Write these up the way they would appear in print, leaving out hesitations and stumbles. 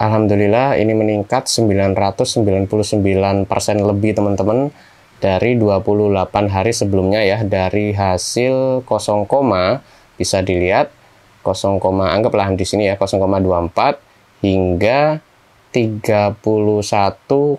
Alhamdulillah ini meningkat 999% lebih teman-teman dari 28 hari sebelumnya ya. Dari hasil 0, bisa dilihat 0, anggaplah di sini ya 0,24 hingga 31,21.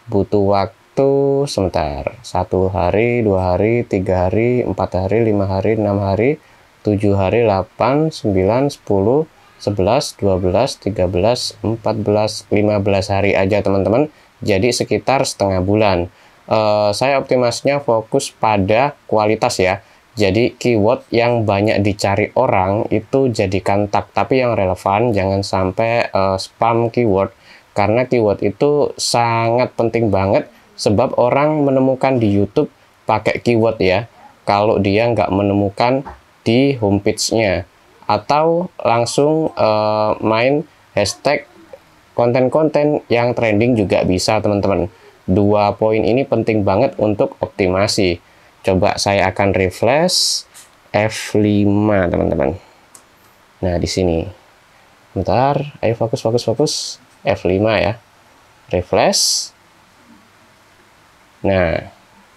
Butuh waktu sebentar, 1 hari, 2 hari, 3 hari, 4 hari, 5 hari, 6 hari, 7 hari, 8, 9, 10, 11, 12, 13, 14, 15 hari aja teman-teman. Jadi sekitar setengah bulan. Saya optimasinya fokus pada kualitas ya. Jadi keyword yang banyak dicari orang itu jadikan tag, tapi yang relevan, jangan sampai spam keyword. Karena keyword itu sangat penting banget, sebab orang menemukan di YouTube pakai keyword ya, kalau dia nggak menemukan di homepage-nya. Atau langsung main hashtag konten-konten yang trending juga bisa teman-teman. 2 poin ini penting banget untuk optimasi. Coba saya akan refresh F5 teman-teman. Nah di sini, bentar, ayo fokus. F5 ya, refresh. Nah,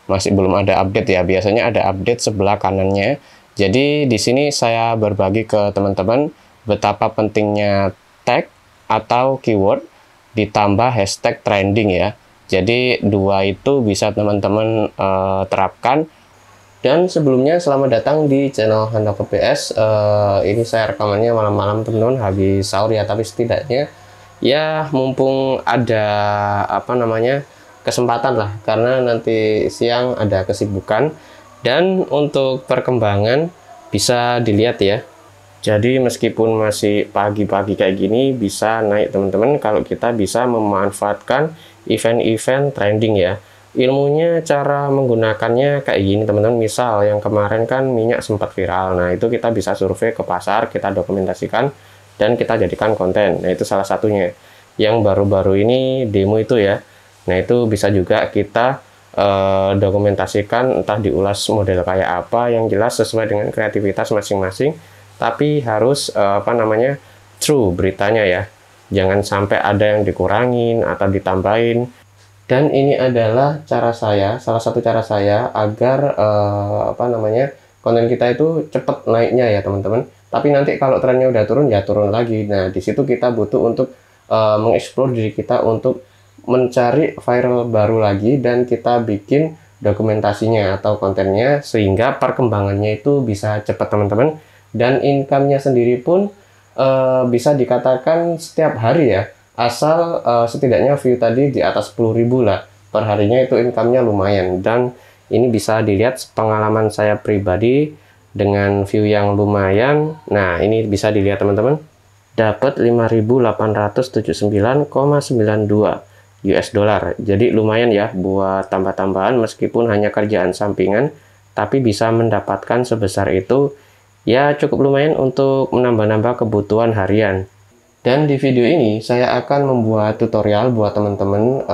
masih belum ada update ya. Biasanya ada update sebelah kanannya. Jadi di sini saya berbagi ke teman-teman betapa pentingnya tag atau keyword ditambah hashtag trending ya. Jadi 2 itu bisa teman-teman terapkan. Dan sebelumnya selamat datang di channel Handoko PS. Ini saya rekamannya malam-malam teman-teman habis sahur ya, tapi setidaknya ya mumpung ada kesempatan lah, karena nanti siang ada kesibukan. Dan untuk perkembangan bisa dilihat ya, jadi meskipun masih pagi-pagi kayak gini bisa naik teman-teman kalau kita bisa memanfaatkan event-event trending ya. Ilmunya cara menggunakannya kayak gini teman-teman. Misal yang kemarin kan minyak sempat viral, nah itu kita bisa survei ke pasar, kita dokumentasikan dan kita jadikan konten. Nah itu salah satunya. Yang baru-baru ini demo itu ya, nah itu bisa juga kita dokumentasikan, entah diulas model kayak apa, yang jelas sesuai dengan kreativitas masing-masing, tapi harus true beritanya ya, jangan sampai ada yang dikurangin atau ditambahin. Dan ini adalah cara saya, salah satu cara saya agar konten kita itu cepat naiknya ya teman-teman. Tapi nanti kalau trennya udah turun ya turun lagi. Nah di situ kita butuh untuk mengeksplor diri kita untuk mencari viral baru lagi, dan kita bikin dokumentasinya atau kontennya sehingga perkembangannya itu bisa cepat teman-teman. Dan income-nya sendiri pun bisa dikatakan setiap hari ya, asal setidaknya view tadi di atas 10.000 lah per harinya, itu income-nya lumayan. Dan ini bisa dilihat pengalaman saya pribadi dengan view yang lumayan. Nah ini bisa dilihat teman-teman, dapat 5.879,92 US dollar. Jadi lumayan ya buat tambah-tambahan, meskipun hanya kerjaan sampingan, tapi bisa mendapatkan sebesar itu ya, cukup lumayan untuk menambah-nambah kebutuhan harian. Dan di video ini saya akan membuat tutorial buat teman-teman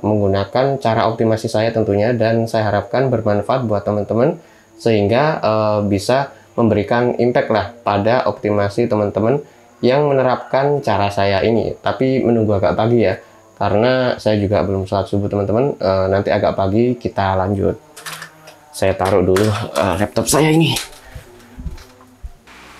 menggunakan cara optimasi saya tentunya, dan saya harapkan bermanfaat buat teman-teman sehingga bisa memberikan impact lah pada optimasi teman-teman yang menerapkan cara saya ini. Tapi menunggu agak pagi ya, karena saya juga belum sholat subuh teman-teman. Nanti agak pagi kita lanjut. Saya taruh dulu laptop saya ini.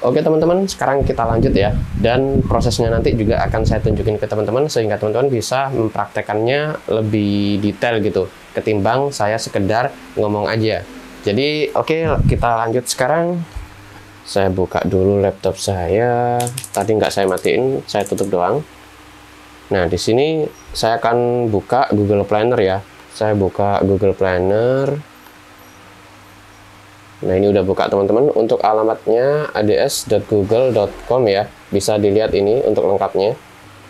Oke teman-teman, sekarang kita lanjut ya. Dan prosesnya nanti juga akan saya tunjukin ke teman-teman, sehingga teman-teman bisa mempraktekannya lebih detail gitu, ketimbang saya sekedar ngomong aja. Jadi oke, kita lanjut sekarang. Saya buka dulu laptop saya. Tadi nggak saya matiin, saya tutup doang. Nah di sini saya akan buka Google Planner ya. Saya buka Google Planner. Nah ini udah buka teman-teman. Untuk alamatnya ads.google.com ya, bisa dilihat ini untuk lengkapnya.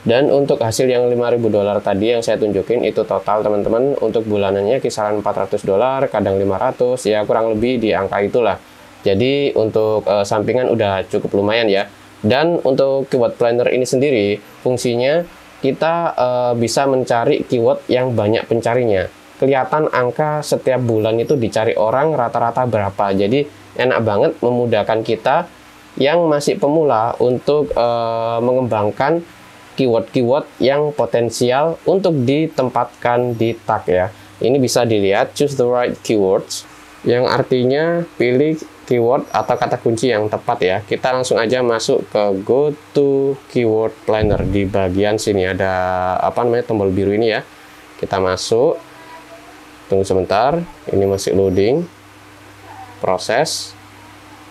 Dan untuk hasil yang 5.000 dolar tadi yang saya tunjukin itu total teman-teman. Untuk bulanannya kisaran 400 dolar, kadang 500, ya kurang lebih di angka itulah. Jadi untuk sampingan udah cukup lumayan ya. Dan untuk keyword planner ini sendiri fungsinya kita bisa mencari keyword yang banyak pencarinya. Kelihatan angka setiap bulan itu dicari orang rata-rata berapa. Jadi enak banget, memudahkan kita yang masih pemula untuk mengembangkan keyword-keyword yang potensial untuk ditempatkan di tag ya. Ini bisa dilihat choose the right keywords, yang artinya pilih keyword atau kata kunci yang tepat ya. Kita langsung aja masuk ke go to keyword planner. Di bagian sini ada apa namanya tombol biru ini ya. Kita masuk, tunggu sebentar, ini masih loading proses.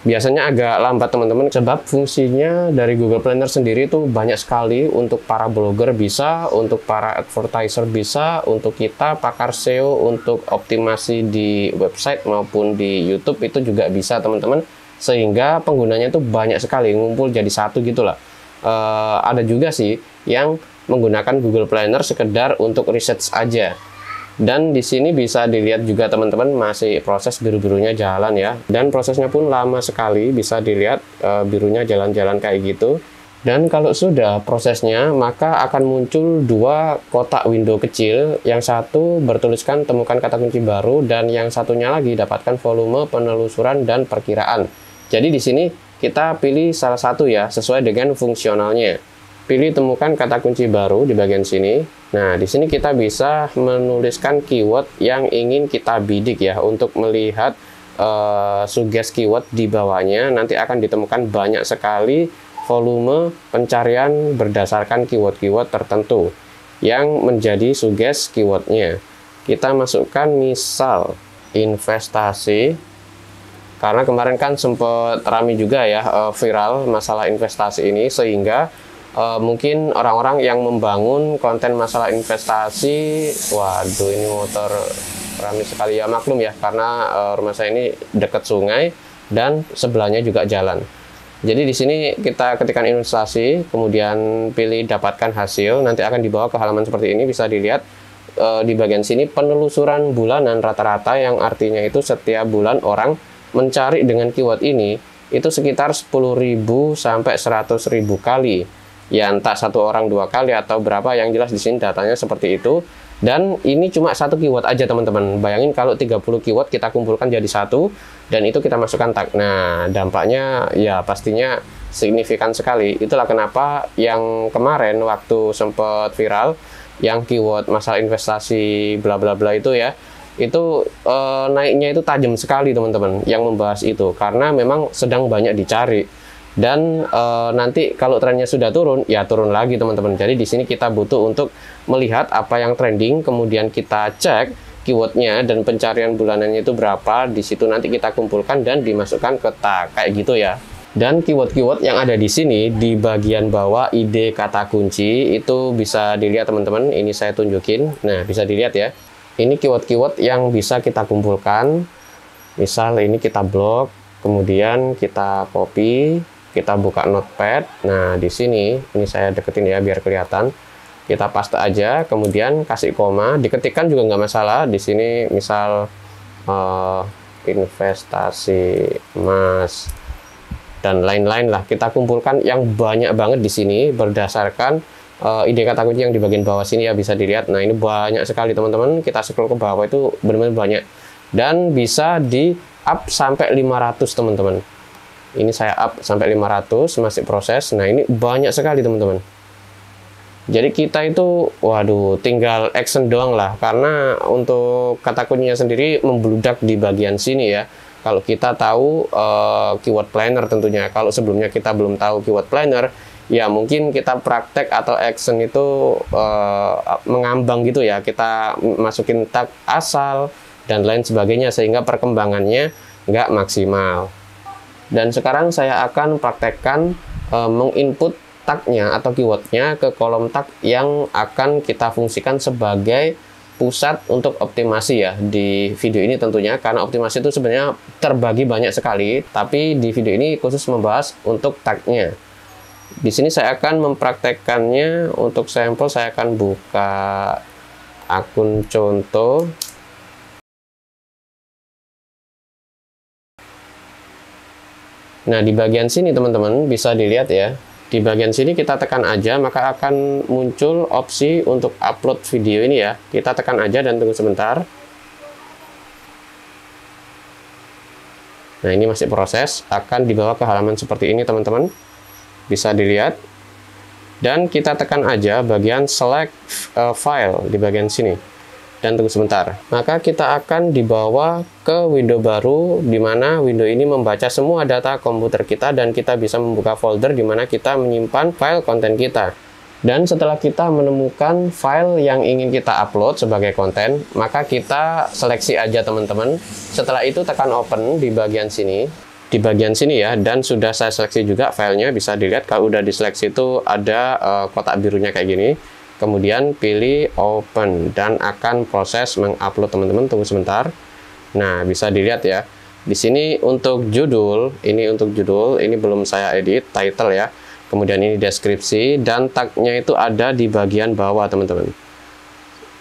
Biasanya agak lambat teman-teman, sebab fungsinya dari Google Planner sendiri itu banyak sekali. Untuk para blogger bisa, untuk para advertiser bisa, untuk kita pakar SEO untuk optimasi di website maupun di YouTube itu juga bisa teman-teman, sehingga penggunanya itu banyak sekali, ngumpul jadi satu gitulah. Ada juga sih yang menggunakan Google Planner sekedar untuk research aja. Dan di sini bisa dilihat juga teman-teman, masih proses biru-birunya jalan ya. Dan prosesnya pun lama sekali, bisa dilihat birunya jalan-jalan kayak gitu. Dan kalau sudah prosesnya, maka akan muncul dua kotak window kecil. Yang satu bertuliskan temukan kata kunci baru, dan yang satunya lagi dapatkan volume penelusuran dan perkiraan. Jadi di sini kita pilih salah satu ya, sesuai dengan fungsionalnya. Pilih temukan kata kunci baru di bagian sini. Nah, di sini kita bisa menuliskan keyword yang ingin kita bidik ya, untuk melihat suggest keyword di bawahnya. Nanti akan ditemukan banyak sekali volume pencarian berdasarkan keyword-keyword tertentu yang menjadi suggest keywordnya. Kita masukkan misal investasi, karena kemarin kan sempat ramai juga ya viral masalah investasi ini, sehingga mungkin orang-orang yang membangun konten masalah investasi, waduh ini motor ramai sekali ya, maklum ya, karena rumah saya ini dekat sungai dan sebelahnya juga jalan. Jadi di sini kita ketikkan investasi, kemudian pilih dapatkan hasil, nanti akan dibawa ke halaman seperti ini. Bisa dilihat di bagian sini penelusuran bulanan rata-rata, yang artinya itu setiap bulan orang mencari dengan keyword ini itu sekitar 10.000 sampai 100.000 kali. Ya entah satu orang 2 kali atau berapa, yang jelas di sini datanya seperti itu. Dan ini cuma satu keyword aja teman-teman. Bayangin kalau 30 keyword kita kumpulkan jadi satu, dan itu kita masukkan tag. Nah, dampaknya ya pastinya signifikan sekali. Itulah kenapa yang kemarin waktu sempat viral yang keyword masalah investasi bla bla bla itu ya, itu naiknya itu tajam sekali teman-teman yang membahas itu, karena memang sedang banyak dicari. Dan nanti kalau trennya sudah turun, ya turun lagi teman-teman. Jadi di sini kita butuh untuk melihat apa yang trending, kemudian kita cek keywordnya dan pencarian bulanannya itu berapa. Di situ nanti kita kumpulkan dan dimasukkan ke tag kayak gitu ya. Dan keyword-keyword yang ada di sini di bagian bawah ide kata kunci itu bisa dilihat teman-teman. Ini saya tunjukin. Nah, bisa dilihat ya. Ini keyword-keyword yang bisa kita kumpulkan. Misal ini kita blok, kemudian kita copy. Kita buka notepad. Nah, di sini ini saya deketin ya biar kelihatan. Kita paste aja, kemudian kasih koma, diketikkan juga nggak masalah. Di sini misal investasi emas dan lain-lain lah. Kita kumpulkan yang banyak banget di sini berdasarkan ide kata kunci yang di bagian bawah sini ya, bisa dilihat. Nah, ini banyak sekali teman-teman. Kita scroll ke bawah itu benar-benar banyak, dan bisa di up sampai 500 teman-teman. Ini saya up sampai 500, masih proses. Nah, ini banyak sekali teman-teman. Jadi kita itu, waduh, tinggal action doang lah. Karena untuk kata kuncinya sendiri membludak di bagian sini ya. Kalau kita tahu keyword planner tentunya. Kalau sebelumnya kita belum tahu keyword planner, ya mungkin kita praktek atau action itu mengambang gitu ya. Kita masukin tag asal dan lain sebagainya, sehingga perkembangannya nggak maksimal. Dan sekarang saya akan praktekkan menginput tagnya atau keywordnya ke kolom tag yang akan kita fungsikan sebagai pusat untuk optimasi ya di video ini tentunya, karena optimasi itu sebenarnya terbagi banyak sekali, tapi di video ini khusus membahas untuk tagnya. Di sini saya akan mempraktekkannya. Untuk sampel saya akan buka akun contoh. Nah, di bagian sini teman-teman bisa dilihat ya. Di bagian sini kita tekan aja, maka akan muncul opsi untuk upload video ini ya. Kita tekan aja dan tunggu sebentar. Nah, ini masih proses, akan dibawa ke halaman seperti ini teman-teman. Bisa dilihat. dan kita tekan aja bagian select file di bagian sini dan tunggu sebentar. Maka kita akan dibawa ke window baru di mana window ini membaca semua data komputer kita dan kita bisa membuka folder di mana kita menyimpan file konten kita. Dan setelah kita menemukan file yang ingin kita upload sebagai konten, maka kita seleksi aja teman-teman. Setelah itu tekan open di bagian sini. Di bagian sini ya, dan sudah saya seleksi juga filenya, bisa dilihat kalau udah diseleksi itu ada kotak birunya kayak gini. Kemudian pilih open dan akan proses mengupload teman-teman, tunggu sebentar. Nah, bisa dilihat ya. Di sini untuk judul, ini belum saya edit, title ya. Kemudian ini deskripsi dan tagnya itu ada di bagian bawah teman-teman.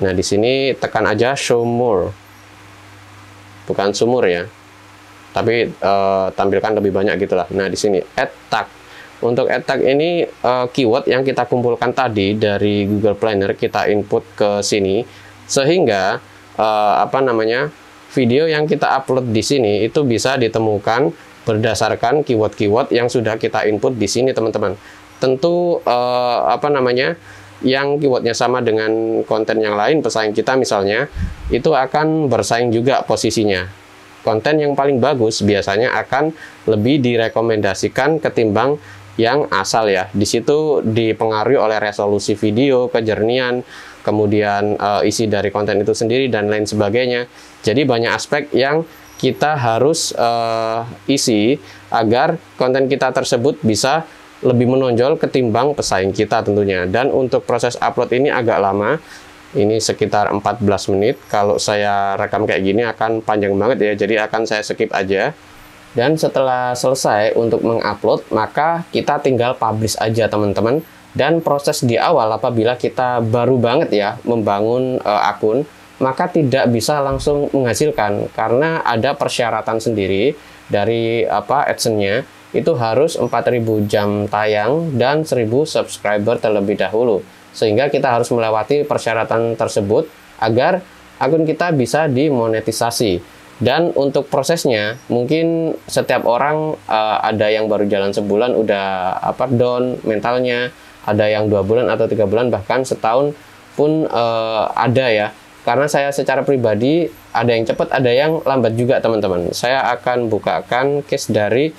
Nah, di sini tekan aja show more. Bukan sumur ya. Tapi tampilkan lebih banyak gitulah. Nah, di sini add tag. Untuk add tag ini keyword yang kita kumpulkan tadi dari Google Planner kita input ke sini sehingga video yang kita upload di sini itu bisa ditemukan berdasarkan keyword-keyword yang sudah kita input di sini teman-teman. Tentu yang keywordnya sama dengan konten yang lain pesaing kita misalnya, itu akan bersaing juga posisinya. Konten yang paling bagus biasanya akan lebih direkomendasikan ketimbang yang asal ya. Di situ dipengaruhi oleh resolusi video, kejernihan, kemudian isi dari konten itu sendiri dan lain sebagainya. Jadi banyak aspek yang kita harus isi agar konten kita tersebut bisa lebih menonjol ketimbang pesaing kita tentunya. Dan untuk proses upload ini agak lama, ini sekitar 14 menit. Kalau saya rekam kayak gini akan panjang banget ya, jadi akan saya skip aja. Dan setelah selesai untuk mengupload, maka kita tinggal publish aja teman-teman. Dan proses di awal apabila kita baru banget ya membangun akun, maka tidak bisa langsung menghasilkan karena ada persyaratan sendiri dari AdSense-nya. Itu harus 4.000 jam tayang dan 1.000 subscriber terlebih dahulu, sehingga kita harus melewati persyaratan tersebut agar akun kita bisa dimonetisasi. Dan untuk prosesnya mungkin setiap orang ada yang baru jalan sebulan udah down mentalnya, ada yang 2 bulan atau 3 bulan bahkan setahun pun ada ya. Karena saya secara pribadi ada yang cepat, ada yang lambat juga teman-teman. Saya akan bukakan case dari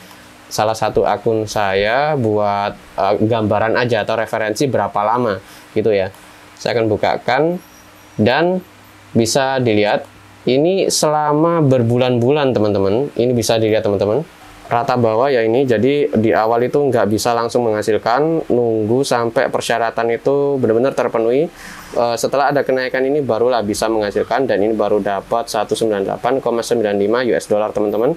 salah satu akun saya buat gambaran aja atau referensi berapa lama gitu ya. Saya akan bukakan dan bisa dilihat ini selama berbulan-bulan teman-teman. Ini bisa dilihat teman-teman. Rata bawah ya ini, jadi di awal itu nggak bisa langsung menghasilkan, nunggu sampai persyaratan itu benar-benar terpenuhi. Setelah ada kenaikan ini barulah bisa menghasilkan, dan ini baru dapat 198,95 US dollar teman-teman.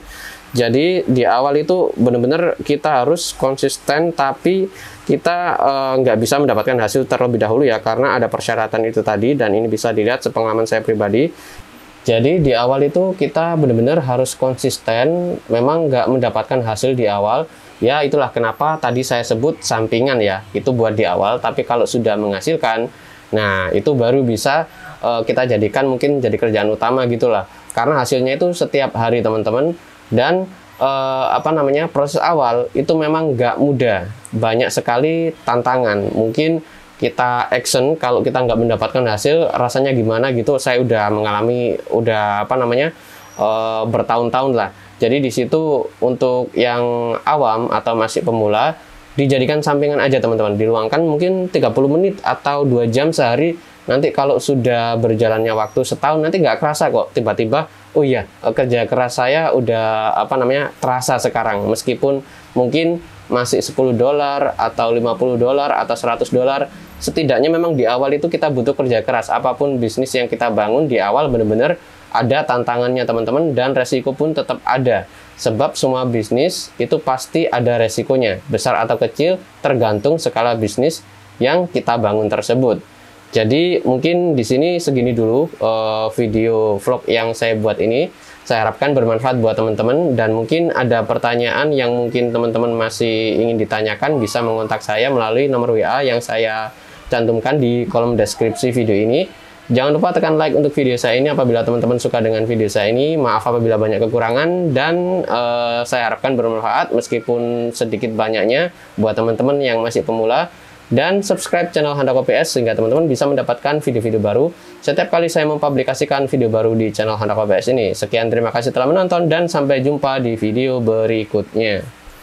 Jadi di awal itu benar-benar kita harus konsisten, tapi kita nggak bisa mendapatkan hasil terlebih dahulu ya, karena ada persyaratan itu tadi, dan ini bisa dilihat sepengalaman saya pribadi. Jadi di awal itu kita benar-benar harus konsisten, memang nggak mendapatkan hasil di awal. Ya itulah kenapa tadi saya sebut sampingan ya, itu buat di awal, tapi kalau sudah menghasilkan, nah itu baru bisa kita jadikan mungkin jadi kerjaan utama gitulah. Karena hasilnya itu setiap hari teman-teman, dan proses awal itu memang nggak mudah, banyak sekali tantangan. Mungkin kita action kalau kita nggak mendapatkan hasil rasanya gimana gitu, saya udah mengalami bertahun-tahun lah. Jadi di situ untuk yang awam atau masih pemula dijadikan sampingan aja teman-teman, diluangkan mungkin 30 menit atau 2 jam sehari. Nanti kalau sudah berjalannya waktu setahun nanti nggak kerasa kok, tiba-tiba oh iya kerja keras saya udah terasa sekarang, meskipun mungkin masih 10 dolar atau 50 dolar atau 100 dolar. Setidaknya memang di awal itu kita butuh kerja keras. Apapun bisnis yang kita bangun di awal benar-benar ada tantangannya teman-teman, dan resiko pun tetap ada. Sebab semua bisnis itu pasti ada resikonya, besar atau kecil tergantung skala bisnis yang kita bangun tersebut. Jadi mungkin di sini segini dulu video vlog yang saya buat ini. Saya harapkan bermanfaat buat teman-teman, dan mungkin ada pertanyaan yang mungkin teman-teman masih ingin ditanyakan, bisa mengontak saya melalui nomor WA yang saya cantumkan di kolom deskripsi video ini. Jangan lupa tekan like untuk video saya ini apabila teman-teman suka dengan video saya ini. Maaf apabila banyak kekurangan, dan saya harapkan bermanfaat meskipun sedikit banyaknya buat teman-teman yang masih pemula. Dan subscribe channel Handako PS sehingga teman-teman bisa mendapatkan video-video baru setiap kali saya mempublikasikan video baru di channel Handako PS ini. Sekian, terima kasih telah menonton dan sampai jumpa di video berikutnya.